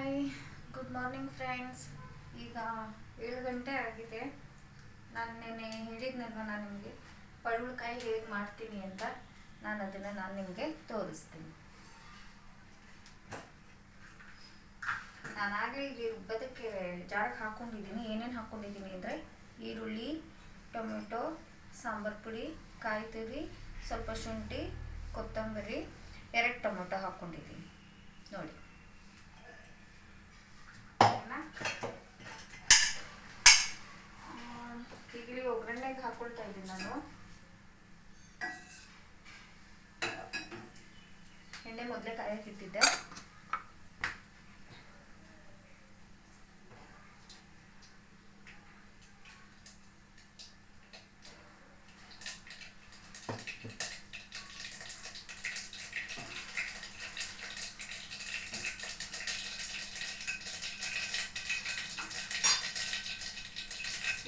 Hi, good morning friends. ಈಗ 7 ಗಂಟೆ ಆಗಿದೆ. ನಾನು ನೆನ್ನೆ ಹೇಳಿದ್ನಲ್ವ ನಾನು ನಿಮಗೆ ಪಡವಲಕಾಯಿ ಹೇಗೆ ಮಾಡ್ತೀನಿ ಅಂತ. ನಾನು ನಿಮಗೆ ತೋರಿಸ್ತೀನಿ. ನಾನಾಗಲೇ ಇಲ್ಲಿ ರುಬ್ಬದಕ್ಕೆ ಜಾರಕ್ಕೆ ಹಾಕ್ಕೊಂಡಿದ್ದೀನಿ. ಏನೇನು ಹಾಕ್ಕೊಂಡಿದ್ದೀನಿ ಅಂದರೆ ಈರುಳ್ಳಿ, ಟೊಮೆಟೊ, ಸಾಂಬಾರು ಪುಡಿ, ಕಾಯಿ ತುರಿ, ಸ್ವಲ್ಪ ಶುಂಠಿ, ಕೊತ್ತಂಬರಿ, 2 ಟೊಮೆಟೊ ಹಾಕ್ಕೊಂಡಿದ್ದೀನಿ ನೋಡಿ. ಈಗ ಒಗ್ಗರಣೆಗೆ ಹಾಕೊಳ್ತಾ ಇದ್ದೀನಿ ನಾನು. ಎಣ್ಣೆ ಮೊದಲೇ ಕಾಯಕ್ಕೆ ಇಟ್ಟಿದ್ದೆ.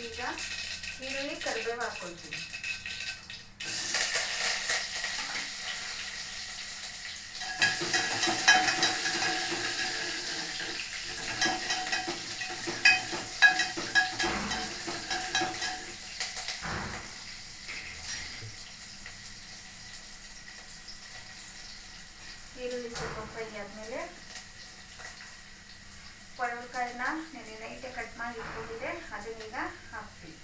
ಈಗ ಈರುಳ್ಳಿ, ಕರಿಬೇವು ಹಾಕ್ಕೊಳ್ತೀನಿ. ಈರುಳ್ಳಿ ಸ್ವಲ್ಪ ಫ್ರೈ ಆದಮೇಲೆ ಪಡವಲಕಾಯಿನ ನೆನೆ ನೈಟೇ ಕಟ್ ಮಾಡಿ ಇಟ್ಕೊಂಡಿದ್ದೆ, ಅದನ್ನೀಗ ಹಾಕ್ತೀನಿ.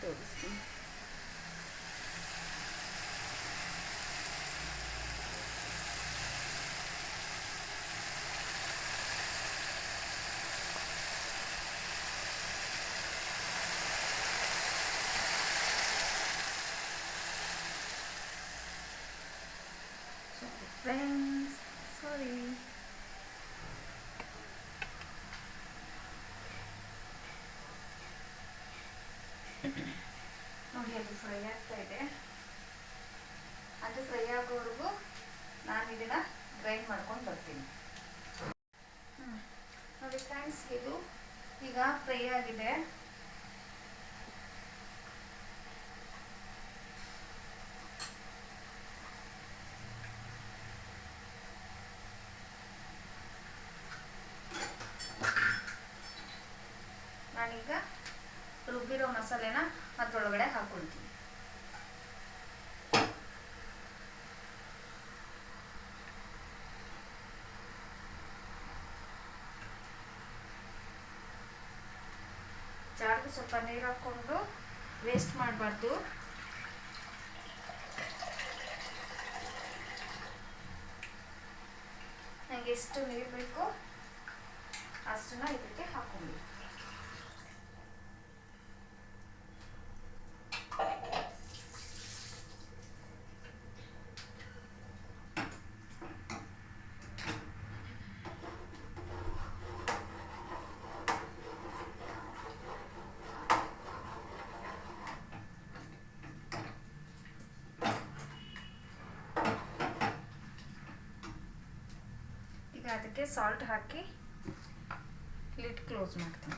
ತೋರಿಸ್ತೀನಿ. ಫ್ರೆಂಡ್ಸ್, ಸಾರಿ. ನೋಡಿ, ಅದು ಫ್ರೈ ಆಗ್ತಾ ಇದೆ. ಅದು ಫ್ರೈ ಆಗೋವರೆಗೂ ನಾನು ಇದನ್ನು ಗ್ರೈಂಡ್ ಮಾಡ್ಕೊಂಡು ಬರ್ತೀನಿ. ನೋಡಿ ಫ್ರೆಂಡ್ಸ್, ಇದು ಈಗ ಫ್ರೈ ಆಗಿದೆ. ನಾನೀಗ ರುಬ್ಬಿರೋ ಮಸಾಲೆನ ಅದರೊಳಗಡೆ ಹಾಕ್ಕೊಳ್ತೀನಿ. ಜಾರ್ಗೆ ಸ್ವಲ್ಪ ನೀರು ಹಾಕ್ಕೊಂಡು ವೇಸ್ಟ್ ಮಾಡಬಾರ್ದು. ನನಗೆ ಎಷ್ಟು ನೀರು ಬೇಕೋ ಅಷ್ಟನ್ನ ಇದಕ್ಕೆ ಹಾಕ್ಕೊಂಡು. ಈಗ ಅದಕ್ಕೆ ಸಾಲ್ಟ್ ಹಾಕಿ ಲಿಡ್ ಕ್ಲೋಸ್ ಮಾಡ್ತೀನಿ.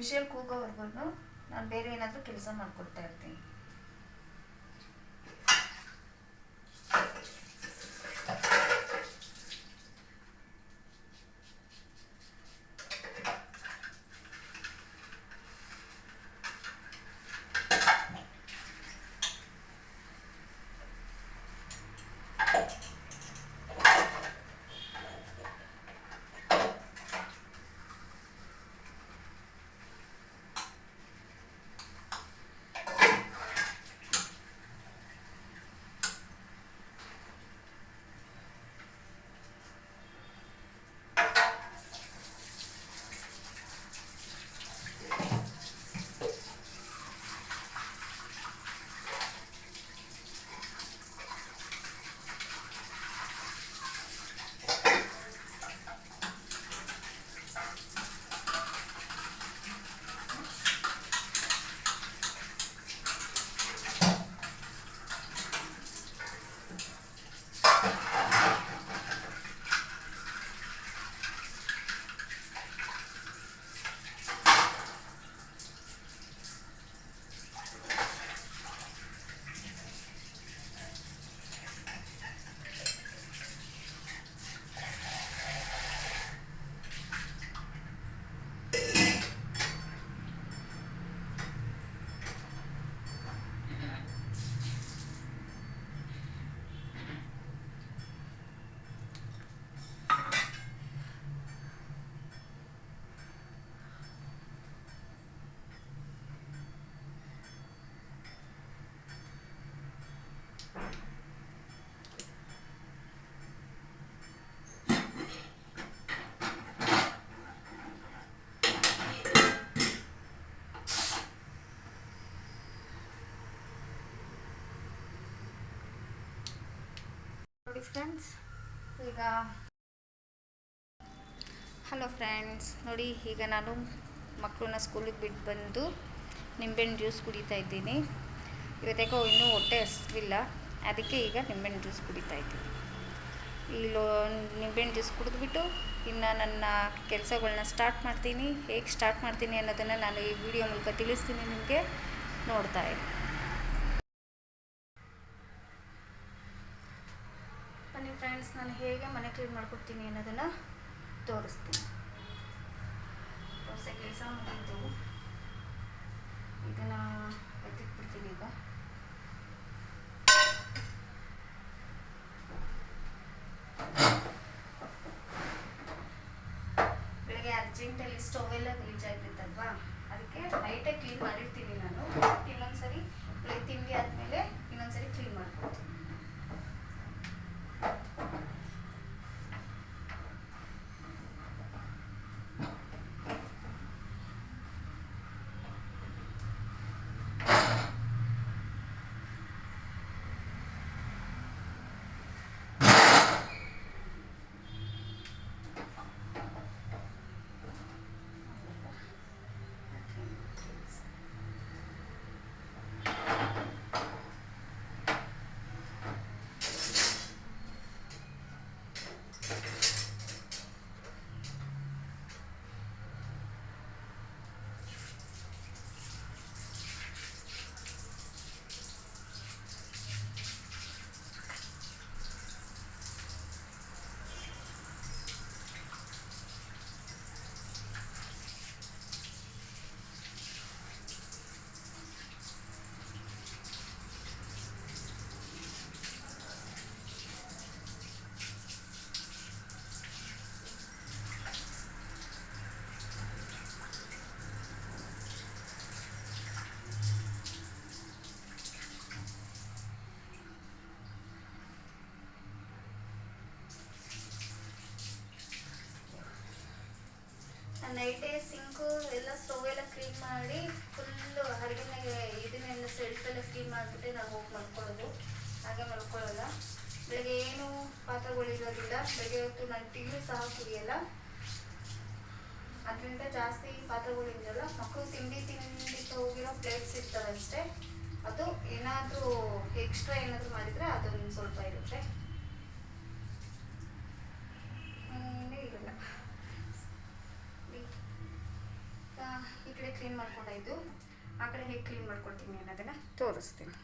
ವಿಷಲ್ ಕೂಗೋವರೆಗೂ ನಾನು ಬೇರೆ ಏನಾದರೂ ಕೆಲಸ ಮಾಡಿಕೊಡ್ತಾ ಇರ್ತೀನಿ. ನೋಡಿ ಫ್ರೆಂಡ್ಸ್, ಈಗ ಹಲೋ ಫ್ರೆಂಡ್ಸ್, ನೋಡಿ ಈಗ ನಾನು ಮಕ್ಕಳನ್ನ ಸ್ಕೂಲಿಗೆ ಬಿಟ್ಟು ಬಂದು ನಿಂಬೆಹಣ್ಣು ಜ್ಯೂಸ್ ಕುಡಿತಾ ಇದ್ದೀನಿ. ಇವತ್ತೇಕೋ ಇನ್ನೂ ಹೊಟ್ಟೆ ಹಸಿವಿಲ್ಲ, ಅದಕ್ಕೆ ಈಗ ನಿಂಬೆಹಣ್ಣು ಜ್ಯೂಸ್ ಕುಡಿತಾ ಇದ್ದೀನಿ. ನಿಂಬೆಹಣ್ಣು ಜ್ಯೂಸ್ ಕುಡಿದ್ಬಿಟ್ಟು ಇನ್ನು ನನ್ನ ಕೆಲಸಗಳನ್ನ ಸ್ಟಾರ್ಟ್ ಮಾಡ್ತೀನಿ. ಹೇಗೆ ಸ್ಟಾರ್ಟ್ ಮಾಡ್ತೀನಿ ಅನ್ನೋದನ್ನು ನಾನು ಈ ವಿಡಿಯೋ ಮೂಲಕ ತಿಳಿಸ್ತೀನಿ ನಿಮಗೆ, ನೋಡ್ತಾ ಇರಿ. ಬನ್ನಿ ಫ್ರೆಂಡ್ಸ್, ನಾನು ಹೇಗೆ ಮನೆ ಕ್ಲೀನ್ ಮಾಡ್ಕೊಡ್ತೀನಿ ಅನ್ನೋದನ್ನು ತೋರಿಸ್ತೀನಿ. ಹೊಸ ಕೆಲಸ ಮುಗಿದು ಇದನ್ನು ಎತ್ತಿಟ್ಬಿಡ್ತೀನಿ. ಈಗ ಬೆಳಗ್ಗೆ ಅರ್ಜೆಂಟಲ್ಲಿ ಸ್ಟವ್ ಎಲ್ಲ ಗಲೀಜ್ ಆಗ್ತಿತ್ತಲ್ವಾ, ಅದಕ್ಕೆ ನೈಟೇ ಕ್ಲೀನ್ ಮಾಡಿರ್ತೀನಿ ನಾನು. ಇನ್ನೊಂದ್ಸರಿ ಬೆಳಗ್ಗೆ ತಿಂಡಿ ಆದಮೇಲೆ ಇನ್ನೊಂದ್ಸರಿ ಕ್ಲೀನ್ ಮಾಡ್ಕೊಡ್ತೀನಿ. ನೈಟೇ ಸಿಂಕು ಎಲ್ಲ ಸ್ಟವ್ ಎಲ್ಲ ಕ್ಲೀನ್ ಮಾಡಿ ಫುಲ್ಲು ಅಡುಗೆ ಇದನ್ನೆಲ್ಲ ಸೆಲ್ಫೆಲ್ಲ ಕ್ಲೀನ್ ಮಾಡಿಬಿಟ್ಟೆ ನಾವು ಹೋಗಿ ಮಲ್ಕೊಳ್ಳೋದು. ಹಾಗೆ ಮಲ್ಕೊಳ್ಳೋಲ್ಲ. ಬೆಳಗ್ಗೆ ಏನು ಪಾತ್ರೆಗಳಿರೋದಿಲ್ಲ. ಬೆಳಗ್ಗೆ ಹೊತ್ತು ನಾನು ಟೀ ಸಹ ಕುಡಿಯಲ್ಲ, ಅದರಿಂದ ಜಾಸ್ತಿ ಪಾತ್ರೆಗಳಿರಲ್ಲ. ಮಕ್ಕಳು ತಿಂಡಿ ಹೋಗಿರೋ ಪ್ಲೇಟ್ಸ್ ಇರ್ತವೆ ಅಷ್ಟೇ. ಅದು ಏನಾದರೂ ಎಕ್ಸ್ಟ್ರಾ ಏನಾದರೂ ಮಾಡಿದರೆ ಅದೊಂದು ಸ್ವಲ್ಪ ಇರುತ್ತೆ, ಇರಲ್ಲ. ಈ ಕಡೆ ಕ್ಲೀನ್ ಮಾಡ್ಕೊಂಡಾಯ್ತು. ಆ ಕಡೆ ಹೇಗೆ ಕ್ಲೀನ್ ಮಾಡ್ಕೊಳ್ತೀನಿ ಅನ್ನೋದನ್ನು ತೋರಿಸ್ತೀನಿ.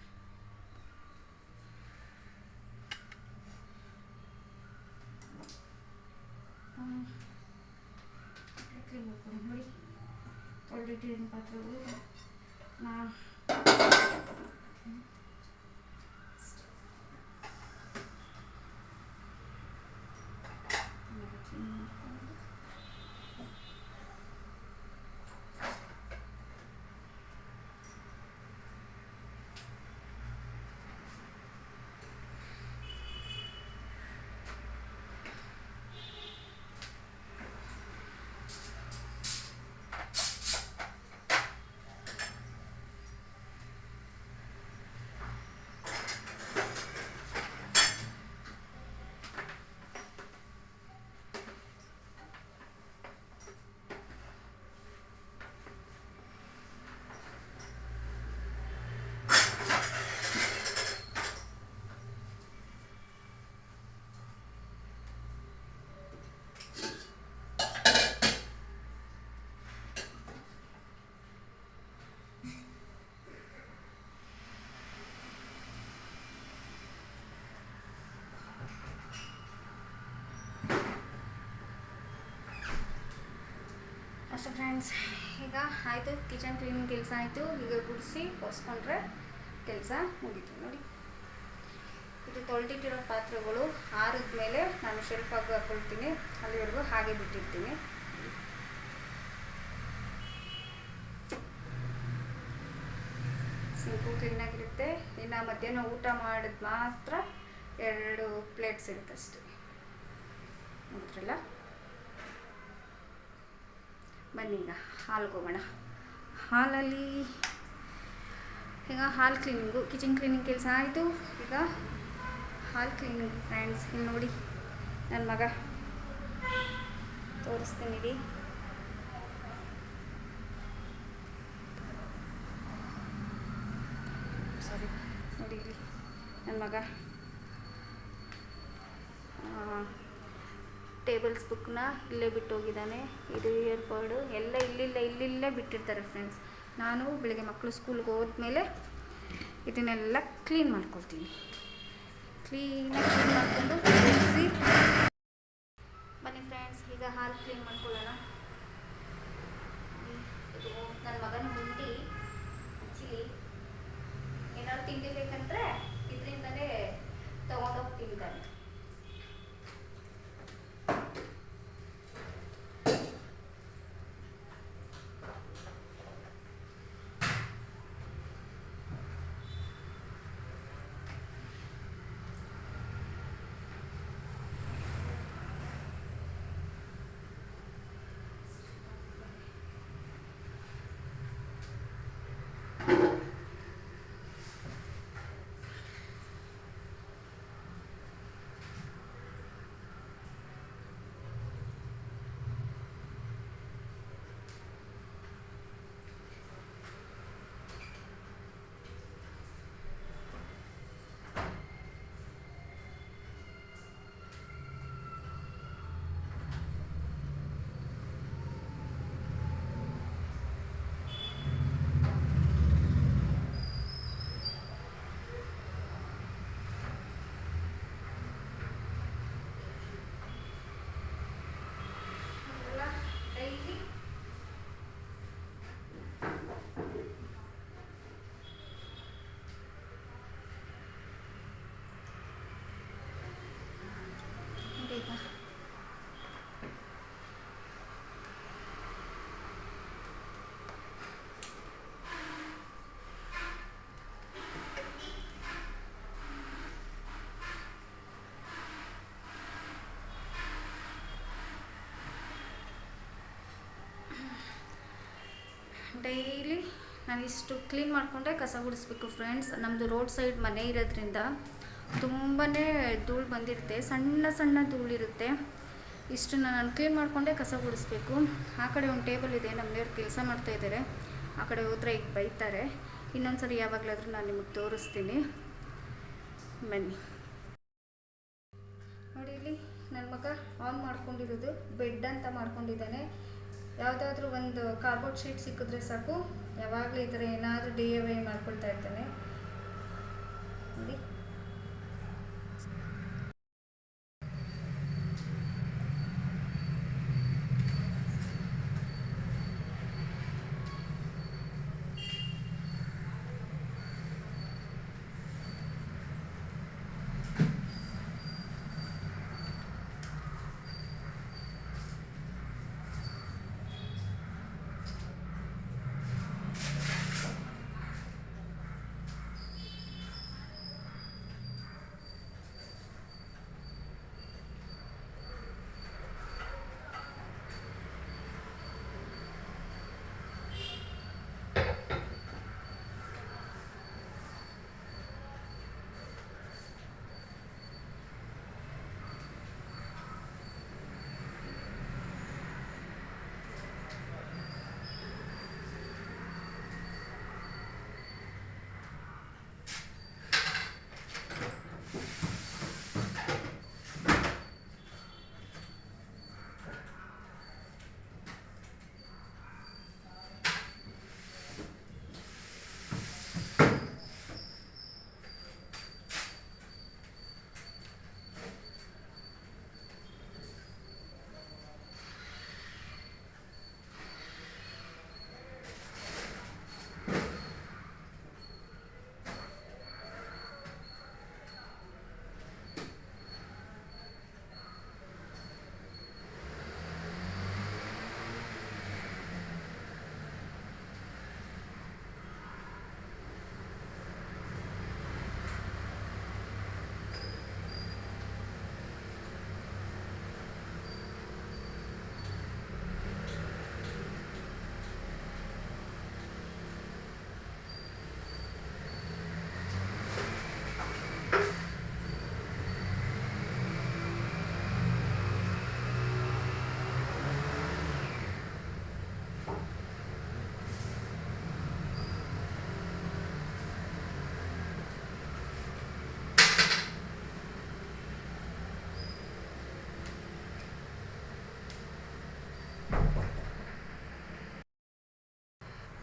ಕ್ಲೀನ್ ಮಾಡ್ಕೊಂಡು ನೋಡಿ ತೊಳೆದಿಟ್ಟಿದ್ದೀನಿ ಪಾತ್ರೆಗಳು. ಅಷ್ಟೇ ಫ್ರೆಂಡ್ಸ್, ಈಗ ಆಯಿತು. ಕಿಚನ್ ಕ್ಲೀನಿಂಗ್ ಕೆಲಸ ಆಯಿತು. ಈಗ ಗುಡಿಸಿ ಒರೆಸ್ಕೊಂಡ್ರೆ ಕೆಲಸ ಮುಗೀತು. ನೋಡಿ, ಇದು ತೊಳೆದಿಟ್ಟಿರೋ ಪಾತ್ರೆಗಳು ಆರಿದ ಮೇಲೆ ನಾನು ಶೆಲ್ಫಾಗಿ ಹಾಕ್ಕೊಳ್ತೀನಿ. ಅಲ್ಲಿವರೆಗೂ ಹಾಗೆ ಬಿಟ್ಟಿರ್ತೀನಿ. ಸಿಂಕು ಕ್ಲೀನಾಗಿರುತ್ತೆ. ಇನ್ನು ಮಧ್ಯಾಹ್ನ ಊಟ ಮಾಡಿದ ಮಾತ್ರ 2 ಪ್ಲೇಟ್ಸ್ ಇರುತ್ತೆ ಅಷ್ಟೇ. ನೋಡಿದ್ರಲ್ಲ. ಬನ್ನಿ ಈಗ ಹಾಲ್ಗೆ ಹೋಗೋಣ. ಹಾಲಲ್ಲಿ ಈಗ ಹಾಲು ಕ್ಲೀನಿಂಗು, ಕಿಚನ್ ಕ್ಲೀನಿಂಗ್ ಕೆಲಸ ಆಯಿತು. ಈಗ ಹಾಲು ಕ್ಲೀನಿಂಗ್ ಫ್ರೆಂಡ್ಸ್. ಇಲ್ಲಿ ನೋಡಿ, ನನ್ನ ಮಗ ತೋರಿಸ್ತೀನಿ ಇಡಿ. ಸಾರಿ, ನೋಡಿ ಇಲ್ಲಿ ನನ್ನ ಮಗ ಟೇಬಲ್ಸ್ ಬುಕ್ನ ಇಲ್ಲೇ ಬಿಟ್ಟು ಹೋಗಿದ್ದಾನೆ. ಇದು ಇಯರ್ಪಾಡು ಎಲ್ಲ ಇಲ್ಲಿಲ್ಲೇ ಬಿಟ್ಟಿರ್ತಾರೆ ಫ್ರೆಂಡ್ಸ್. ನಾನು ಬೆಳಗ್ಗೆ ಮಕ್ಕಳು ಸ್ಕೂಲ್ಗೆ ಹೋದ್ಮೇಲೆ ಇದನ್ನೆಲ್ಲ ಕ್ಲೀನ್ ಮಾಡ್ಕೊಳ್ತೀನಿ. ಕ್ಲೀನಾಗಿ ಕ್ಲೀನ್ ಮಾಡಿಕೊಂಡು ಬಿಡಿಸಿ ಬನ್ನಿ ಫ್ರೆಂಡ್ಸ್. ಈಗ ಹಾಲು ಕ್ಲೀನ್ ಮಾಡ್ಕೊಳ್ಳೋಣ. ಇದು ನನ್ನ ಮಗನ ಹುಂಡಿ. ಆ್ಯಕ್ಚುಲಿ ಏನಾದ್ರು ತಿಂಡಿ ಬೇಕಂದ್ರೆ ಇದರಿಂದಲೇ ತೊಗೊಂಡೋಗಿ ತಿಂತಾನೆ. ಡೈಲಿ ನಾನು ಇಷ್ಟು ಕ್ಲೀನ್ ಮಾಡಿಕೊಂಡೆ ಕಸ ಗುಡಿಸ್ಬೇಕು ಫ್ರೆಂಡ್ಸ್. ನಮ್ಮದು ರೋಡ್ ಸೈಡ್ ಮನೆ ಇರೋದ್ರಿಂದ ತುಂಬಾ ಧೂಳು ಬಂದಿರುತ್ತೆ, ಸಣ್ಣ ಧೂಳಿರುತ್ತೆ. ಇಷ್ಟನ್ನು ನಾನು ಕ್ಲೀನ್ ಮಾಡಿಕೊಂಡೆ ಕಸ ಗುಡಿಸ್ಬೇಕು. ಆ ಕಡೆ ಒಂದು ಟೇಬಲ್ ಇದೆ, ನಮ್ಮನೆಯವ್ರು ಕೆಲಸ ಮಾಡ್ತಾಯಿದ್ದಾರೆ. ಆ ಕಡೆ ಹೋದ್ರೆ ಈಗ ಬೈತಾರೆ. ಇನ್ನೊಂದು ಸರಿ ಯಾವಾಗಲಾದರೂ ನಾನು ನಿಮಗೆ ತೋರಿಸ್ತೀನಿ, ಬನ್ನಿ. ನೋಡಿ ಇಲ್ಲಿ ನನ್ನ ಮಗ ಆನ್ ಮಾಡ್ಕೊಂಡಿರೋದು ಬೆಡ್ ಅಂತ ಮಾಡ್ಕೊಂಡಿದ್ದಾನೆ. ಯಾವುದಾದ್ರೂ ಒಂದು ಕಾರ್ಡ್ಬೋರ್ಡ್ ಶೀಟ್ ಸಿಕ್ಕಿದ್ರೆ ಸಾಕು, ಯಾವಾಗಲೂ ಈ ಥರ ಏನಾದರೂ DIY ಮಾಡ್ಕೊಳ್ತಾ ಇರ್ತಾನೆ ನೋಡಿ.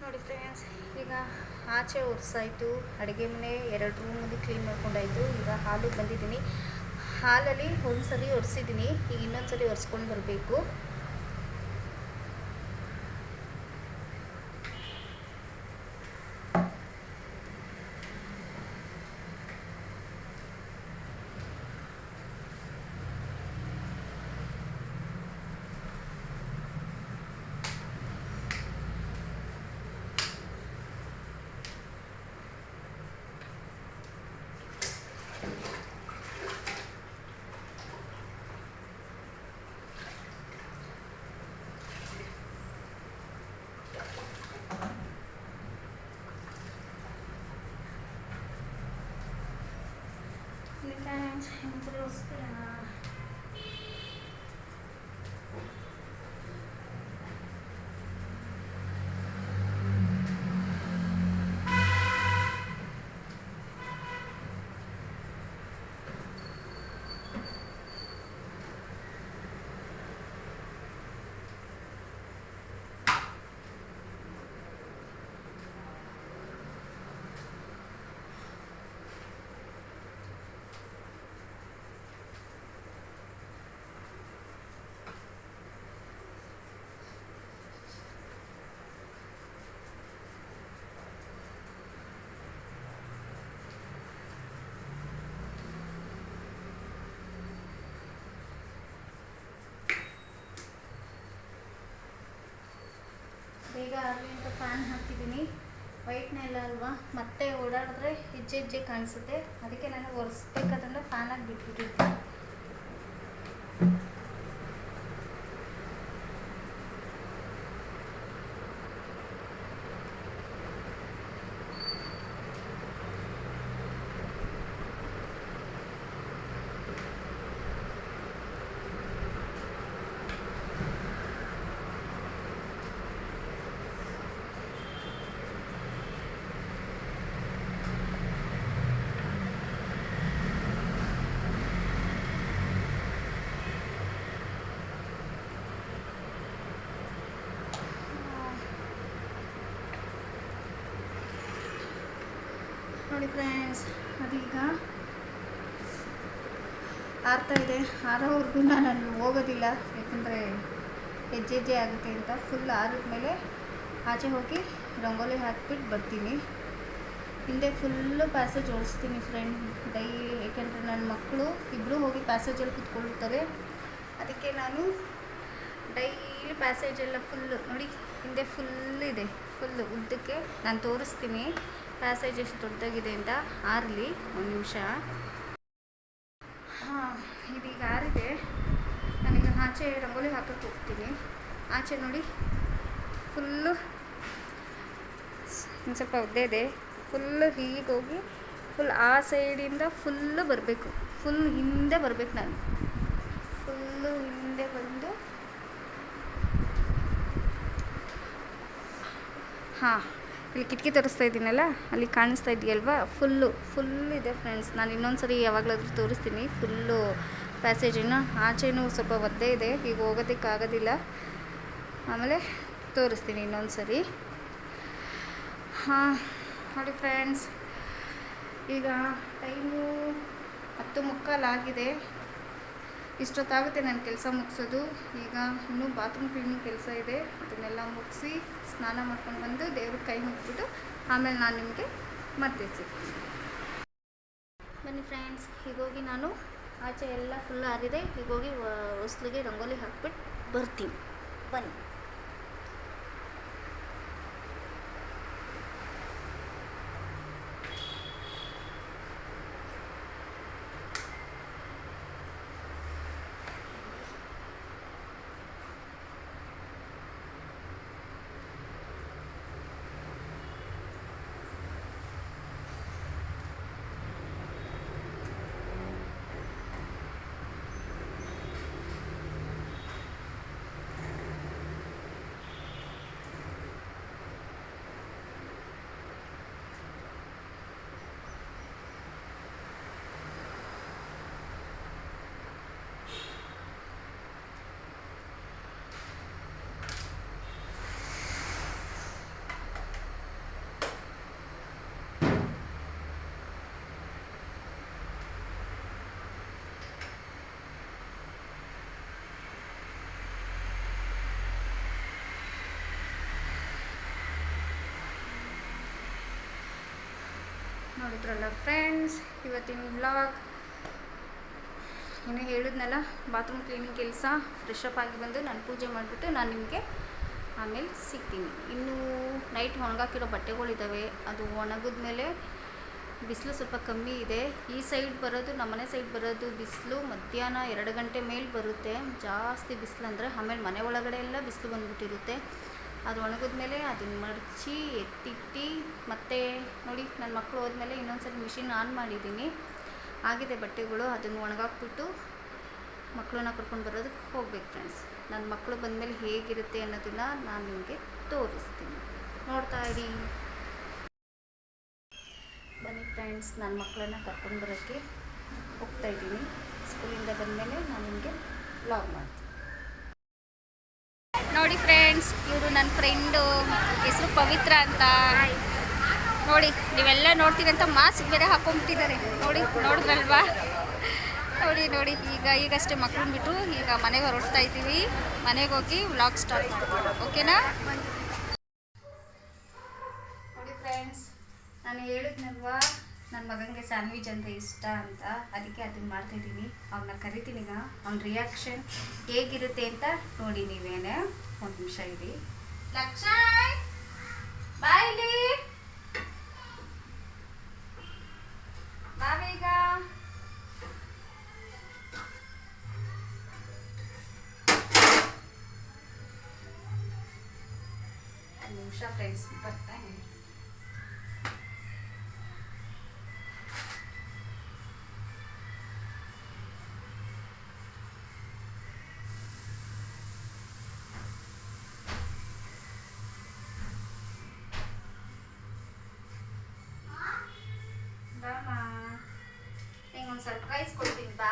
ನೋಡಿ ಫ್ರೆಂಡ್ಸ್, ಈಗ ಆಚೆ ಒರೆಸಾಯಿತು, ಅಡುಗೆ ಮನೆ 2 ರೂಮಲ್ಲಿ ಕ್ಲೀನ್ ಮಾಡ್ಕೊಂಡಾಯಿತು. ಈಗ ಹಾಲಿಗೆ ಬಂದಿದ್ದೀನಿ. ಹಾಲಲ್ಲಿ ಒಂದು ಸಲ ಒರೆಸಿದ್ದೀನಿ, ಈಗ ಇನ್ನೊಂದು ಸಲ ಒರೆಸ್ಕೊಂಡು ಬರಬೇಕು. ಫ್ರೆಂಡ್ಸ್, ಇನ್ನೊಂದ್ಸರಿ ಒರೆಸ್ಬಿಡೋಣ. ಬೇಗ ಆಗಲಿ ಅಂತ ಫ್ಯಾನ್ ಹಾಕ್ತಿದ್ದೀನಿ. ವೈಟ್ನೆಲ್ಲ ಅಲ್ವಾ, ಮತ್ತೆ ಓಡಾಡಿದ್ರೆ ಹೆಜ್ಜೆ ಕಾಣಿಸುತ್ತೆ. ಅದಕ್ಕೆ ನಾನು ಒರೆಸ್ಬೇಕಾದ್ರೆ ಫ್ಯಾನಾಗಿ ಬಿಟ್ಬಿಟ್ಟಿರ್ತೀನಿ. ನೋಡಿ ಫ್ರೆಂಡ್ಸ್, ಅದೀಗ ಆರ್ತಾ ಇದೆ. ಆರೋವರೆಗೂ ನಾನು ಅಲ್ಲಿ ಹೋಗೋದಿಲ್ಲ, ಯಾಕಂದರೆ ಹೆಜ್ಜೆ ಆಗುತ್ತೆ ಅಂತ. ಫುಲ್ ಆರಿದ ಮೇಲೆ ಆಚೆ ಹೋಗಿ ರಂಗೋಲಿ ಹಾಕ್ಬಿಟ್ಟು ಬರ್ತೀನಿ. ಹಿಂದೆ ಫುಲ್ಲು ಪ್ಯಾಸೇಜ್ ಓಡಿಸ್ತೀನಿ ಫ್ರೆಂಡ್ ಡೈಲಿ, ಏಕೆಂದರೆ ನನ್ನ ಮಕ್ಕಳು ಇಬ್ಬರು ಹೋಗಿ ಪ್ಯಾಸೇಜಲ್ಲಿ ಕೂತ್ಕೊಂಡಿರ್ತಾರೆ. ಅದಕ್ಕೆ ನಾನು ಡೈಲಿ ಪ್ಯಾಸೇಜೆಲ್ಲ ಫುಲ್ಲು ನೋಡಿ, ಹಿಂದೆ ಫುಲ್ ಇದೆ, ಫುಲ್ಲು ಉದ್ದಕ್ಕೆ ನಾನು ತೋರಿಸ್ತೀನಿ ಪ್ಯಾಸೇಜ್ ಎಷ್ಟು ದೊಡ್ಡದಾಗಿದೆ ಅಂತ. ಆರಲಿ ಒಂದು ನಿಮಿಷ. ಹಾಂ, ಇದೀಗ ಆರಿದೆ. ನಾನೀಗ ಆಚೆ ರಂಗೋಲಿ ಹಾಕಕ್ಕೆ ಹೋಗ್ತೀನಿ. ಆಚೆ ನೋಡಿ ಫುಲ್ಲು ಒಂದು ಸ್ವಲ್ಪ ಉದ್ದೆ ಇದೆ. ಫುಲ್ಲು ಹೀಗೆ ಹೋಗಿ ಫುಲ್ ಆ ಸೈಡಿಂದ ಫುಲ್ಲು ಬರಬೇಕು, ಫುಲ್ ಹಿಂದೆ ಬರಬೇಕು. ನಾನು ಫುಲ್ಲು ಹಿಂದೆ ಬಂದು ಹಾಂ, ಇಲ್ಲಿ ಕಿಟಕಿ ತೋರಿಸ್ತಾ ಇದ್ದೀನಲ್ಲ, ಅಲ್ಲಿ ಕಾಣಿಸ್ತಾ ಇದೆಯಲ್ವಾ, ಫುಲ್ ಇದೆ ಫ್ರೆಂಡ್ಸ್. ನಾನು ಇನ್ನೊಂದು ಸರಿ ಯಾವಾಗಲಾದ್ರೂ ತೋರಿಸ್ತೀನಿ ಫುಲ್ಲು ಪ್ಯಾಸೇಜನ್ನು. ಆಚೆನೂ ಸ್ವಲ್ಪ ಒದ್ದೆ ಇದೆ, ಈಗ ಹೋಗೋದಕ್ಕಾಗೋದಿಲ್ಲ, ಆಮೇಲೆ ತೋರಿಸ್ತೀನಿ ಇನ್ನೊಂದು ಸರಿ. ಹಾಂ ನೋಡಿ ಫ್ರೆಂಡ್ಸ್, ಈಗ ಟೈಮು 10:15 ಆಗಿದೆ. ಇಷ್ಟೊತ್ತಾಗುತ್ತೆ ನನ್ನ ಕೆಲಸ ಮುಗಿಸೋದು. ಈಗ ಇನ್ನೂ ಬಾತ್ರೂಮ್ ಕ್ಲೀನಿಂಗ್ ಕೆಲಸ ಇದೆ, ಅದನ್ನೆಲ್ಲ ಮುಗಿಸಿ ಸ್ನಾನ ಮಾಡ್ಕೊಂಡು ಬಂದು ದೇವ್ರಿಗೆ ಕೈ ಮುಗಿಸ್ಬಿಟ್ಟು ಆಮೇಲೆ ನಾನು ನಿಮಗೆ ಮತ್ತೆ ಸಿಗ್ತೀನಿ. ಬನ್ನಿ ಫ್ರೆಂಡ್ಸ್, ಹೀಗೋಗಿ ನಾನು ಆಚೆ ಎಲ್ಲ ಫುಲ್ ಆರಿದೆ, ಹೀಗೋಗಿ ಹೊಸ್ಲಿಗೆ ರಂಗೋಲಿ ಹಾಕ್ಬಿಟ್ಟು ಬರ್ತೀನಿ. ಬನ್ನಿ. ನೋಡಿದ್ರಲ್ಲ ಫ್ರೆಂಡ್ಸ್, ಇವತ್ತಿನ ವ್ಲಾಗ್. ಇನ್ನೂ ಹೇಳಿದ್ನಲ್ಲ, ಬಾತ್ರೂಮ್ ಕ್ಲೀನಿಂಗ್ ಕೆಲಸ. ಫ್ರೆಶ್ ಅಪ್ ಆಗಿ ಬಂದು ನಾನು ಪೂಜೆ ಮಾಡಿಬಿಟ್ಟು ನಾನು ನಿಮಗೆ ಆಮೇಲೆ ಸಿಗ್ತೀನಿ. ಇನ್ನೂ ನೈಟ್ ಒಣಗಾಕಿರೋ ಬಟ್ಟೆಗಳಿದ್ದಾವೆ, ಅದು ಒಣಗಿದ ಮೇಲೆ ಬಿಸಿಲು ಸ್ವಲ್ಪ ಕಮ್ಮಿ ಇದೆ. ಈ ಸೈಡ್ ಬರೋದು, ನಮ್ಮನೆ ಸೈಡ್ ಬರೋದು ಬಿಸಿಲು ಮಧ್ಯಾಹ್ನ 2 ಗಂಟೆ ಮೇಲೆ ಬರುತ್ತೆ, ಜಾಸ್ತಿ ಬಿಸಿಲು ಅಂದರೆ. ಆಮೇಲೆ ಮನೆ ಒಳಗಡೆ ಎಲ್ಲ ಬಿಸಿಲು ಬಂದುಬಿಟ್ಟಿರುತ್ತೆ. ಅದು ಒಣಗಿದ್ಮೇಲೆ ಅದನ್ನು ಮಡಚಿ ಎತ್ತಿಟ್ಟು ಮತ್ತೆ ನೋಡಿ, ನನ್ನ ಮಕ್ಕಳು ಹೋದ್ಮೇಲೆ ಇನ್ನೊಂದ್ಸರಿ ಮಿಷಿನ್ ಆನ್ ಮಾಡಿದ್ದೀನಿ. ಆಗಿದೆ ಬಟ್ಟೆಗಳು, ಅದನ್ನು ಒಣಗಾಕ್ಬಿಟ್ಟು ಮಕ್ಕಳನ್ನ ಕರ್ಕೊಂಡು ಬರೋದಕ್ಕೆ ಹೋಗ್ಬೇಕು ಫ್ರೆಂಡ್ಸ್. ನನ್ನ ಮಕ್ಕಳು ಬಂದಮೇಲೆ ಹೇಗಿರುತ್ತೆ ಅನ್ನೋದನ್ನು ನಾನು ನಿಮಗೆ ತೋರಿಸ್ತೀನಿ, ನೋಡ್ತಾ ಇರಿ. ಬನ್ನಿ ಫ್ರೆಂಡ್ಸ್, ನನ್ನ ಮಕ್ಕಳನ್ನ ಕರ್ಕೊಂಡು ಬರೋಕ್ಕೆ ಹೋಗ್ತಾಯಿದ್ದೀನಿ. ಸ್ಕೂಲಿಂದ ಬಂದಮೇಲೆ ನಾನು ನಿಮಗೆ ವ್ಲಾಗ್ ಮಾಡ್ತೀನಿ. ನೋಡಿ ಫ್ರೆಂಡ್ಸ್, ಇವರು ನನ್ನ ಫ್ರೆಂಡು, ಹೆಸರು ಪವಿತ್ರ ಅಂತ. ನೋಡಿ, ನೀವೆಲ್ಲ ನೋಡ್ತೀರಂತ ಮಾಸ್ಕ್ ಬೇರೆ ಹಾಕೊಂಡ್ಬಿಟ್ಟಿದ್ದಾರೆ. ನೋಡಿದ್ರಲ್ವಾ? ನೋಡಿ ಈಗಷ್ಟೇ ಮಕ್ಕಳನ್ನ ಬಿಟ್ಟು ಈಗ ಮನೆಗೆ ಹೊರಡ್ತಾ ಇದ್ದೀವಿ. ಮನೆಗೆ ಹೋಗಿ ವ್ಲಾಗ್ ಸ್ಟಾರ್ಟ್ ಮಾಡ್ತೀವಿ, ಓಕೆನಾ? ನೋಡಿ ಫ್ರೆಂಡ್ಸ್, ನಾನು ಹೇಳಿದ್ನಲ್ವಾ ನನ್ನ ಮಗನಿಗೆ ಸ್ಯಾಂಡ್ವಿಚ್ ಅಂದರೆ ಇಷ್ಟ ಅಂತ, ಅದಕ್ಕೆ ಅದನ್ನು ಮಾಡ್ತಾಯಿದ್ದೀನಿ. ಅವನ್ನ ಕರಿತೀನಿ. ಈಗ ಅವ್ನ ರಿಯಾಕ್ಷನ್ ಹೇಗಿರುತ್ತೆ ಅಂತ ನೋಡಿ ನೀವೇನೆ. ಒಂದು ನಿಮಿಷ ಇರಿ. ಲಕ್ಷಯ್, ಬಾಯ್ಲಿ ಬಾವೀಗ. ಒಂದು ನಿಮಿಷ ಫ್ರೆಂಡ್ಸ್, ಬರ್ತಾನೆ. ನಿಂಗೊಂದು ಸರ್ಪ್ರೈಸ್ ಕೊಡ್ತೀನಿ ಬಾ.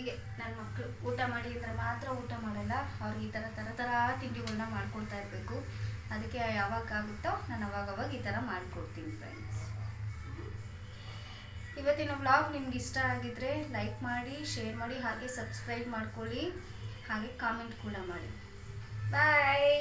ಹೀಗೆ ನನ್ನ ಮಕ್ಕಳು ಊಟ ಮಾಡಿ ಅಂದರೆ ಮಾತ್ರ ಊಟ ಮಾಡಲ್ಲ. ಅವ್ರಿಗೆ ಈ ಥರ ತಿಂಡಿಗಳನ್ನ ಮಾಡಿಕೊಡ್ತಾ ಇರಬೇಕು. ಅದಕ್ಕೆ ಯಾವಾಗಾಗುತ್ತೋ ನಾನು ಅವಾಗವಾಗ ಈ ಥರ ಮಾಡಿಕೊಡ್ತೀನಿ ಫ್ರೆಂಡ್ಸ್. ಇವತ್ತಿನ ವ್ಲಾಗ್ ನಿಮ್ಗೆ ಇಷ್ಟ ಆಗಿದ್ರೆ ಲೈಕ್ ಮಾಡಿ, ಶೇರ್ ಮಾಡಿ, ಹಾಗೆ ಸಬ್ಸ್ಕ್ರೈಬ್ ಮಾಡ್ಕೊಳ್ಳಿ, ಹಾಗೆ ಕಾಮೆಂಟ್ ಕೂಡ ಮಾಡಿ. ಬಾಯ್.